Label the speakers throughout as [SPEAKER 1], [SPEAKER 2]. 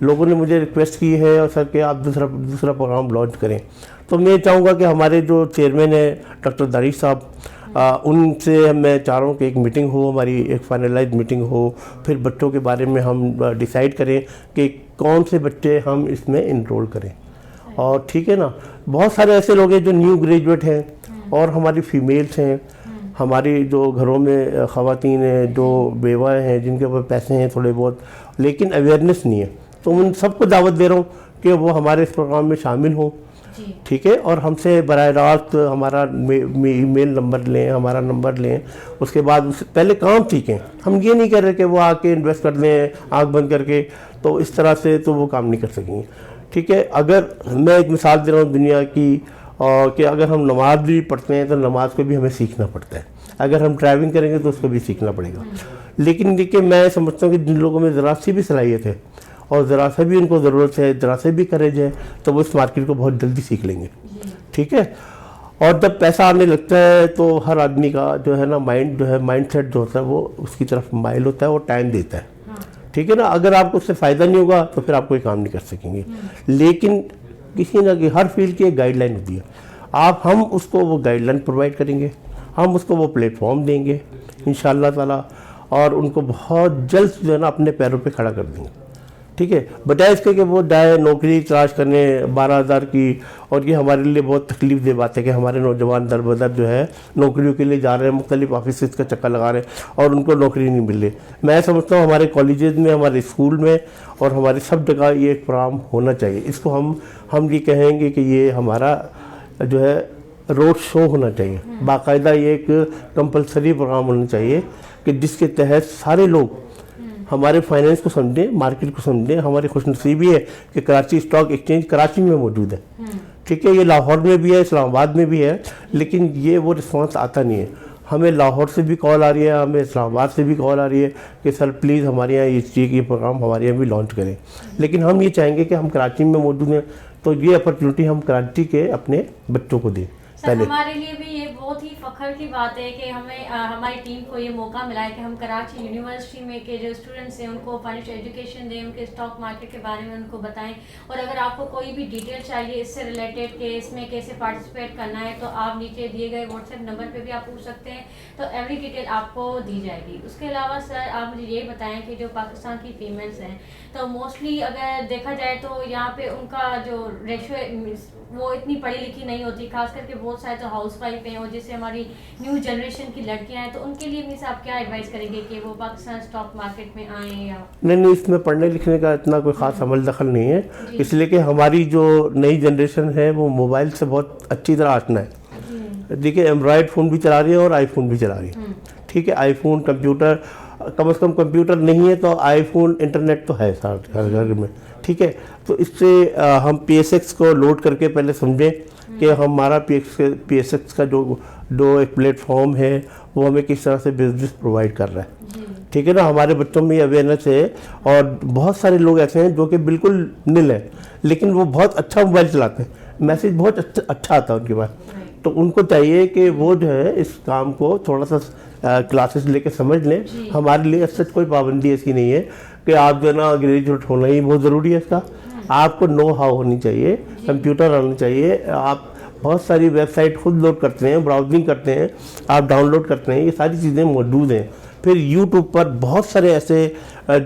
[SPEAKER 1] لوگوں نے مجھے ریکویسٹ کی ہے اور سر کہ آپ دوسرا پروگرام لانچ کریں. تو میں چاہوں گا کہ ہمارے جو چیئرمین ہیں ڈاکٹر دانش صاحب, ان سے میں چاہ رہا ہوں کہ ایک میٹنگ ہو, ہماری ایک فائنلائز میٹنگ ہو, پھر بچوں کے بارے میں ہم ڈیسائیڈ کریں کہ کون سے بچے ہم اس میں انرول کریں. اور ٹھیک ہے نا, بہت سارے ایسے لوگ ہیں جو نیو گریجویٹ ہیں, اور ہماری فیمیلس ہیں, ہماری جو گھروں میں خواتین ہیں جو بیوہ ہیں, جن کے پاس پیسے ہیں تھوڑے بہت لیکن اویئرنیس نہیں ہے, تو ان سب کو دعوت دے رہا ہوں کہ وہ ہمارے اس پروگرام میں شامل ہوں. ٹھیک ہے, اور ہم سے براہ راست ہمارا ای میل نمبر لیں, ہمارا نمبر لیں, اس کے بعد پہلے کام سیکھیں. ہم یہ نہیں کر رہے کہ وہ آ کے انویسٹ کر لیں آنکھ بند کر کے, تو اس طرح سے تو وہ کام نہیں کر سکیں گے. ٹھیک ہے, اگر میں ایک مثال دے رہا ہوں دنیا کی, کہ اگر ہم نماز بھی پڑھتے ہیں تو نماز کو بھی ہمیں سیکھنا پڑتا ہے. اگر ہم ڈرائیونگ کریں گے تو اس کو بھی سیکھنا پڑے گا. لیکن دیکھیے میں سمجھتا ہوں کہ جن لوگوں میں ذرا سی بھی صلاحیت ہے اور ذرا سا بھی ان کو ضرورت ہے, ذرا سے بھی کریج ہے, تو وہ اس مارکیٹ کو بہت جلدی سیکھ لیں گے. ٹھیک ہے, اور جب پیسہ آنے لگتا ہے تو ہر آدمی کا جو ہے نا مائنڈ سیٹ جو ہوتا ہے وہ اس کی طرف مائل ہوتا ہے, وہ ٹائم دیتا ہے. ٹھیک ہے نا, اگر آپ کو اس سے فائدہ نہیں ہوگا تو پھر آپ کوئی کام نہیں کر سکیں گے. لیکن کسی نہ کہ ہر فیلڈ کی ایک گائیڈ لائن ہوتی ہے, ہم اس کو وہ گائیڈ لائن پرووائڈ کریں گے, ہم اس کو وہ پلیٹ فارم دیں گے انشاءاللہ تعالیٰ, اور ان کو بہت جلد جو ہے نا اپنے پیروں پہ کھڑا کر دیں گے. ٹھیک ہے, بجائے اس کے کہ وہ جائے نوکری تلاش کرنے 12,000 کی, اور یہ ہمارے لیے بہت تکلیف دہ بات ہے کہ ہمارے نوجوان در بدر جو ہے نوکریوں کے لیے جا رہے ہیں, مختلف آفیسز کا چکر لگا رہے ہیں اور ان کو نوکری نہیں مل رہی. میں سمجھتا ہوں ہمارے کالجز میں, ہمارے اسکول میں اور ہماری سب جگہ یہ ایک پروگرام ہونا چاہیے. اس کو ہم یہ کہیں گے کہ یہ ہمارا جو ہے روڈ شو ہونا چاہیے, باقاعدہ یہ ایک کمپلسری پروگرام ہونا چاہیے کہ جس کے تحت سارے لوگ ہمارے فائنینس کو سمجھیں, مارکیٹ کو سمجھیں. ہماری خوش نصیبی ہے کہ کراچی اسٹاک ایکسچینج کراچی میں موجود ہے. ٹھیک ہے, یہ لاہور میں بھی ہے, اسلام آباد میں بھی ہے, لیکن یہ وہ رسپانس آتا نہیں ہے. ہمیں لاہور سے بھی کال آ رہی ہے, ہمیں اسلام آباد سے بھی کال آ رہی ہے کہ سر پلیز ہمارے یہاں اس چیز یہ پروگرام ہمارے یہاں بھی لانچ کریں. لیکن ہم یہ چاہیں گے کہ ہم کراچی میں موجود ہیں تو یہ اپرچونٹی ہم کراچی کے اپنے بچوں کو دیں.
[SPEAKER 2] ہمارے لیے بھی یہ بہت ہی فخر کی بات ہے کہ ہمیں ہماری ٹیم کو یہ موقع ملا ہے کہ ہم کراچی یونیورسٹی میں کے جو اسٹوڈنٹس ہیں ان کو فائنینشیل ایجوکیشن دیں, ان کے اسٹاک مارکیٹ کے بارے میں ان کو بتائیں. اور اگر آپ کو کوئی بھی ڈیٹیل چاہیے اس سے ریلیٹڈ کہ اس میں کیسے پارٹیسپیٹ کرنا ہے, تو آپ نیچے دیے گئے واٹس ایپ نمبر پہ بھی آپ پوچھ سکتے ہیں, تو ایوری ڈیٹیل آپ کو دی جائے گی. اس کے علاوہ سر آپ مجھے یہ بتائیں کہ جو پاکستان کی فیمیلس ہیں تو موسٹلی اگر دیکھا جائے تو یہاں پہ ان کا جو ریشو وہ اتنی پڑھی لکھی نہیں ہوتی, خاص کر کے بہت سارے تو ہاؤس وائف ہیں اور جیسے ہماری نیو جنریشن کی لڑکیاں ہیں, تو ان کے لیے مینس آپ کیا ایڈوائز کریں گے کہ وہ پاکستان اسٹاک مارکیٹ میں آئیں یا
[SPEAKER 1] نہیں, اس میں پڑھنے لکھنے کا اتنا کوئی خاص عمل دخل نہیں ہے, اس لیے کہ ہماری جو نئی جنریشن ہے وہ موبائل سے بہت اچھی طرح آشنا ہے. دیکھیے اینڈرائڈ فون بھی چلا رہی ہے اور آئی فون بھی چلا رہی ہے. ٹھیک ہے, آئی فون کمپیوٹر, کم از کم کمپیوٹر نہیں ہے تو آئی فون انٹرنیٹ تو ہے ہر گھر میں. ٹھیک ہے, تو اس سے ہم پی ایس ایکس کو لوڈ کر کے پہلے سمجھیں کہ ہمارا پی ایس ایکس کا جو ایک پلیٹ فارم ہے وہ ہمیں کس طرح سے بزنس پرووائڈ کر رہا ہے. ٹھیک ہے نا, ہمارے بچوں میں یہ اویئرنیس ہے, اور بہت سارے لوگ ایسے ہیں جو کہ بالکل نل ہیں لیکن وہ بہت اچھا موبائل چلاتے ہیں, میسیج بہت اچھا آتا ہے ان کے پاس. تو ان کو چاہیے کہ وہ جو ہے اس کام کو تھوڑا سا کلاسز لے کے سمجھ لیں. ہمارے لیے سچ کوئی پابندی ایسی نہیں ہے کہ آپ جو ہے نا گریجویٹ ہونا ہی بہت ضروری ہے. اس کا آپ کو نو ہاؤ ہونی چاہیے, کمپیوٹر آنا چاہیے. آپ بہت ساری ویب سائٹ خود لوڈ کرتے ہیں, براؤزنگ کرتے ہیں, آپ ڈاؤن لوڈ کرتے ہیں, یہ ساری چیزیں موجود ہیں. پھر یوٹیوب پر بہت سارے ایسے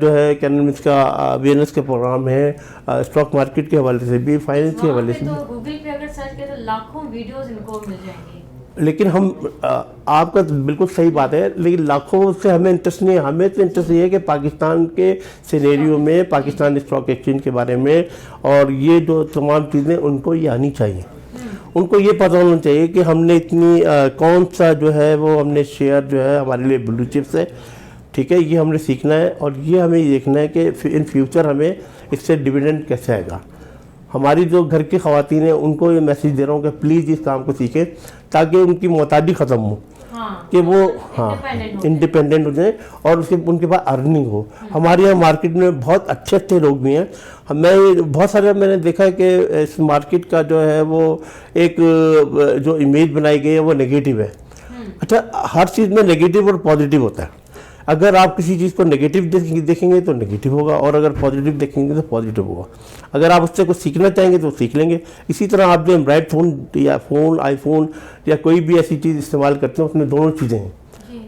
[SPEAKER 1] جو ہے کیا نام اس کا اویئرنیس کے پروگرام ہیں, اسٹاک مارکیٹ کے حوالے سے بھی, فائنینس کے حوالے سے بھی.
[SPEAKER 2] گوگل پہ اگر سرچ کریں تو لاکھوں ویڈیوز ان کو مل جائیں گی.
[SPEAKER 1] لیکن ہم آپ کا بالکل صحیح بات ہے, لیکن لاکھوں سے ہمیں انٹرسٹ نہیں ہے. ہمیں تو انٹرسٹ یہ ہے کہ پاکستان کے سینیریو میں, پاکستان اسٹاک ایکسچینج کے بارے میں, اور یہ جو تمام چیزیں ان کو یہ آنی چاہیے. ان کو یہ پتہ ہونا چاہیے کہ ہم نے اتنی کون سا جو ہے وہ ہم نے شیئر جو ہے ہمارے لیے بلو چپس ہے. ٹھیک ہے, یہ ہم نے سیکھنا ہے, اور یہ ہمیں دیکھنا ہے کہ ان فیوچر ہمیں اس سے ڈویڈنڈ کیسے آئے گا. ہماری جو گھر کی خواتین ہیں ان کو یہ میسیج دے رہا ہوں کہ پلیز اس کام کو سیکھیں تاکہ ان کی محتاجی ختم ہو, کہ وہ انڈیپینڈنٹ ہو جائیں اور ان کے پاس ارننگ ہو. ہمارے یہاں مارکیٹ میں بہت اچھے اچھے لوگ بھی ہیں. بہت سارے میں نے دیکھا ہے کہ اس مارکیٹ کا جو ہے وہ ایک جو امیج بنائی گئی ہے وہ نگیٹو ہے. اچھا, ہر چیز میں نگیٹو اور پازیٹیو ہوتا ہے. اگر آپ کسی چیز کو نگیٹو دیکھیں گے تو نگیٹو ہوگا، اور اگر پازیٹیو دیکھیں گے تو پازیٹیو ہوگا. اگر آپ اس سے کچھ سیکھنا چاہیں گے تو سیکھ لیں گے. اسی طرح آپ جو اینڈرائڈ فون یا آئی فون یا کوئی بھی ایسی چیز استعمال کرتے ہیں اس میں دونوں چیزیں ہیں.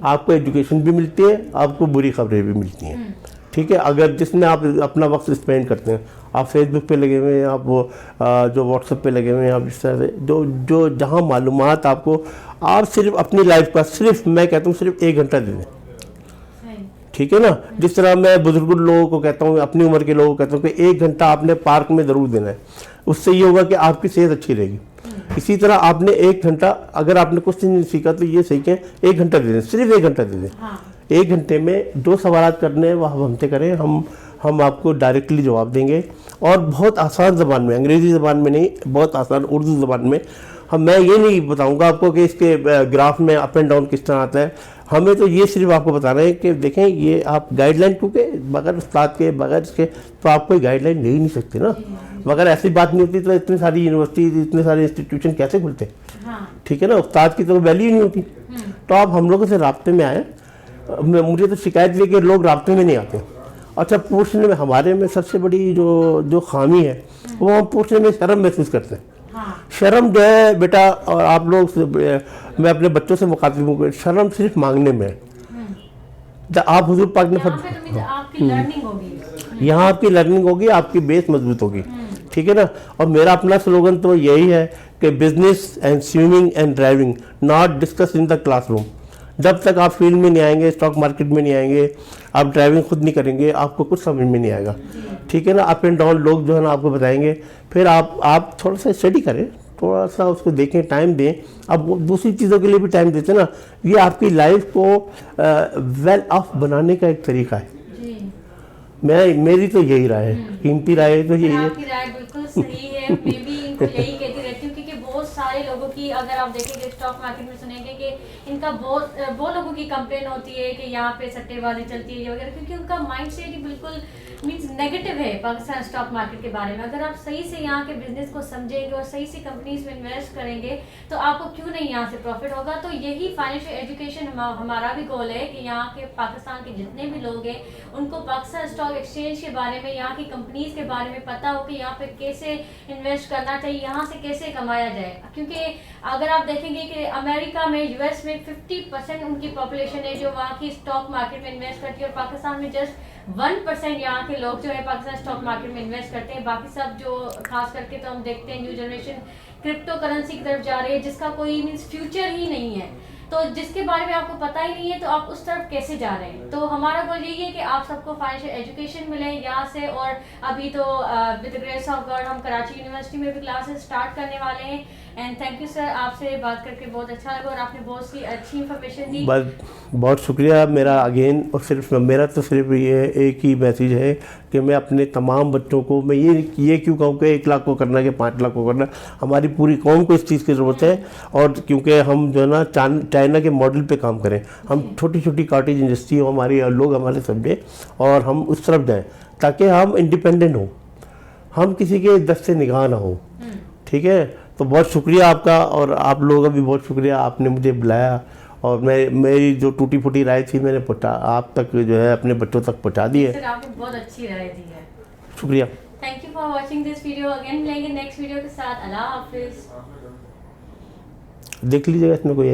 [SPEAKER 1] آپ کو ایجوکیشن بھی ملتی ہے، آپ کو بری خبریں بھی ملتی ہیں. ٹھیک ہے، اگر جس میں آپ اپنا وقت اسپینڈ کرتے ہیں، آپ فیس بک پہ لگے ہوئے ہیں، آپ وہ جو واٹس ایپ پہ لگے ہوئے ہیں، آپ اس طرح سے جو جہاں معلومات آپ کو، آپ صرف اپنی لائف کا صرف میں کہتا ہوں صرف 1 گھنٹہ دے دیں. ٹھیک ہے نا، جس طرح میں بزرگ لوگوں کو کہتا ہوں، اپنی عمر کے لوگوں کو کہتا ہوں کہ 1 گھنٹہ آپ نے پارک میں ضرور دینا ہے. اس سے یہ ہوگا کہ آپ کی صحت اچھی رہے گی. اسی طرح آپ نے 1 گھنٹہ، اگر آپ نے کچھ نہیں سیکھا تو یہ سیکھیں 1 گھنٹہ دے دیں، صرف 1 گھنٹہ دے دیں. 1 گھنٹے میں جو سوالات کرنے ہیں وہ ہم سے کریں، ہم آپ کو ڈائریکٹلی جواب دیں گے، اور بہت آسان زبان میں، انگریزی زبان میں نہیں، بہت آسان اردو زبان میں. میں یہ نہیں بتاؤں گا آپ کو کہ اس کے گراف میں اپ اینڈ ڈاؤن کس طرح آتا ہے. ہمیں تو یہ صرف آپ کو بتانا ہے کہ دیکھیں یہ آپ گائیڈ لائن، کیونکہ بغیر استاد کے، بغیر اس کے تو آپ کوئی گائیڈ لائن لے ہی نہیں سکتے نا. مگر ایسی بات نہیں ہوتی تو اتنی ساری یونیورسٹیز، اتنے سارے انسٹیٹیوشن کیسے کھلتے؟ ٹھیک ہے نا، استاد کی تو ویلیو ہی نہیں ہوتی. تو آپ ہم لوگوں سے رابطے میں آئیں. مجھے تو شکایت یہ کہ لوگ رابطے میں نہیں آتے. اچھا، پوچھنے میں ہمارے میں سب سے بڑی جو خامی ہے وہ ہم پوچھنے میں شرم محسوس کرتے ہیں. شرم جو ہے بیٹا، اور آپ لوگ، میں اپنے بچوں سے مخاطب ہوں، شرم صرف مانگنے میں ہے. آپ حضور پاک نے یہاں آپ کی لرننگ ہوگی، آپ کی بیس مضبوط ہوگی. ٹھیک ہے نا. اور میرا اپنا سلوگن تو یہی ہے کہ business and swimming and driving not discuss in the class room. جب تک آپ فیلڈ میں نہیں آئیں گے، اسٹاک مارکیٹ میں نہیں آئیں گے، آپ ڈرائیونگ خود نہیں کریں گے، آپ کو کچھ سمجھ میں نہیں آئے گا. ٹھیک ہے نا. اپ اینڈ ڈاؤن لوگ جو ہے نا آپ کو بتائیں گے. پھر آپ تھوڑا سا اسٹڈی کریں، تھوڑا سا اس کو دیکھیں، ٹائم دیں. اب دوسری چیزوں کے لیے بھی ٹائم دیتے ہیں نا. یہ آپ کی لائف کو ویل آف بنانے کا ایک طریقہ ہے. میری تو یہی رائے ہے، قیمتی رائے تو یہی ہے.
[SPEAKER 2] آپ کی رائے بالکل صحیح ہے. میں بھی ان کو یہی کہتی رہتی ہوں، کیونکہ بہت سارے لوگوں کی، اگر آپ دیکھیں گے اسٹاک مارکیٹ میں سنیں گے کہ ان کا بہت لوگوں کی کمپلین ہوتی ہے کہ یہاں پہ سٹے بازی چلتی ہے وغیرہ، کیونکہ ان کا مائنڈ سیٹ ہی بالکل مینس نیگیٹو ہے پاکستان اسٹاک مارکیٹ کے بارے میں. اگر آپ صحیح سے یہاں کے بزنس کو سمجھیں گے اور صحیح سے کمپنیز میں انویسٹ کریں گے تو آپ کو کیوں نہیں یہاں سے پروفٹ ہوگا. تو یہی فائنینشیل ایجوکیشن ہمارا بھی گول ہے کہ یہاں کے پاکستان کے جتنے بھی لوگ ہیں ان کو پاکستان اسٹاک ایکسچینج کے بارے میں، یہاں کی کمپنیز کے بارے میں پتا ہو کہ یہاں پہ کیسے انویسٹ کرنا چاہیے، یہاں سے کیسے کمایا جائے. کیونکہ اگر آپ دیکھیں گے کہ امریکہ میں، یو ایس میں 50% ان کی پاپولیشن ہے جو وہاں کی اسٹاک مارکیٹ میں انویسٹ کرتی ہے، اور پاکستان میں جسٹ 1% یہاں کے لوگ جو ہے پاکستان اسٹاک مارکیٹ میں انویسٹ کرتے ہیں. باقی سب جو خاص کر کے تو ہم دیکھتے ہیں نیو جنریشن کرپٹو کرنسی کی طرف جا رہی ہے، جس کا کوئی مینس فیوچر ہی نہیں ہے. تو جس کے بارے میں آپ کو پتہ ہی نہیں ہے تو آپ اس طرف کیسے جا رہے ہیں. تو ہمارا گول یہی ہے کہ آپ سب کو فائنینشیل ایجوکیشن ملے یہاں سے. اور ابھی تو ود گریس آف گاڈ ہم کراچی یونیورسٹی میں بھی کلاسز اسٹارٹ کرنے والے ہیں. اینڈ تھینک یو سر، آپ سے بات کر کے بہت اچھا لگا اور آپ نے بہت سی اچھی انفارمیشن دی.
[SPEAKER 1] بہت شکریہ. میرا اگین، اور صرف میرا تو صرف یہ ایک ہی میسیج ہے کہ میں اپنے تمام بچوں کو، میں یہ کیوں کہوں کہ 1 لاکھ کو کرنا ہے کہ 5 لاکھ کو کرنا ہے. ہماری پوری قوم کو اس چیز کی ضرورت ہے. اور کیونکہ ہم جو ہے نا چائنا کے ماڈل پہ کام کریں، ہم چھوٹی چھوٹی کاٹیج انڈسٹری ہو ہماری، لوگ ہمارے سمجھیں اور ہم اس طرف جائیں تاکہ ہم انڈیپینڈنٹ ہوں، ہم کسی کے دست سے نگاہ نہ ہوں. ٹھیک ہے. تو بہت شکریہ آپ کا، اور آپ لوگوں کا بھی بہت شکریہ، آپ نے مجھے بلایا اور میری جو ٹوٹی پھوٹی رائے تھی میں نے آپ تک جو ہے اپنے بچوں تک پہنچا دی ہے.
[SPEAKER 2] سر آپ نے بہت اچھی رائے دی ہے.
[SPEAKER 1] شکریہ.
[SPEAKER 2] Thank you for watching this video. Again ملیں گے نیکسٹ ویڈیو کے ساتھ. اللہ حافظ.
[SPEAKER 1] دیکھ لیجیے گا اس میں کوئی